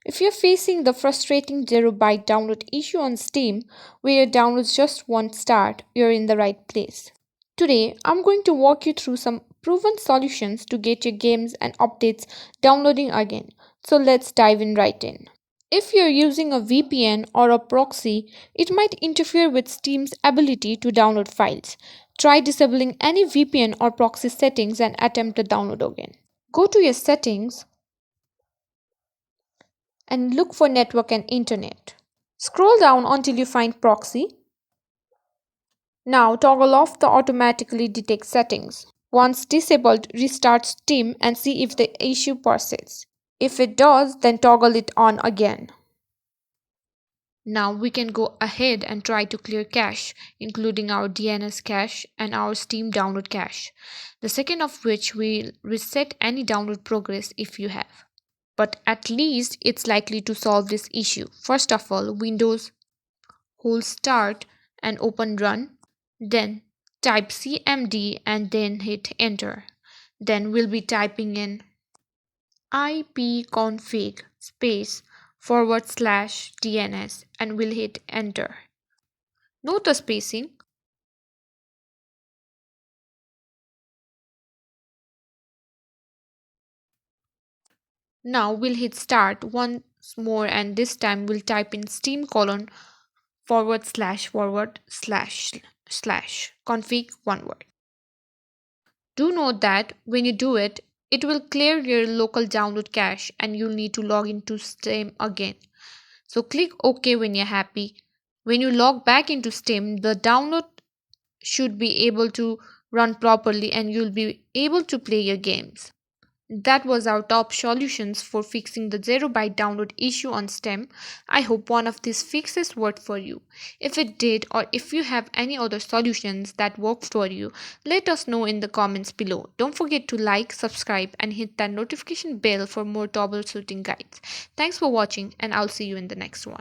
If you're facing the frustrating 0 byte download issue on Steam, where your downloads just won't start, you're in the right place. Today, I'm going to walk you through some proven solutions to get your games and updates downloading again. So let's dive in right in. If you're using a VPN or a proxy, it might interfere with Steam's ability to download files. Try disabling any VPN or proxy settings and attempt the download again. Go to your settings and look for network and internet. Scroll down until you find proxy. Now toggle off the automatically detect settings. Once disabled, restart Steam and see if the issue persists. If it does, then toggle it on again. Now we can go ahead and try to clear cache, including our DNS cache and our Steam download cache, the second of which will reset any download progress if you have. But at least it's likely to solve this issue. First of all, Windows hold start and open run, then type cmd and then hit enter. Then we'll be typing in ipconfig space /DNS and we'll hit enter. Note the spacing. Now we'll hit start once more and this time we'll type in steam colon / config one word. Do note that when you do it, it will clear your local download cache and you'll need to log into Steam again. So click OK when you're happy. When you log back into Steam, the download should be able to run properly and you'll be able to play your games. That was our top solutions for fixing the 0 byte download issue on Steam. I hope one of these fixes worked for you. If it did, or if you have any other solutions that worked for you, let us know in the comments below. Don't forget to like, subscribe and hit that notification bell for more troubleshooting guides. Thanks for watching and I'll see you in the next one.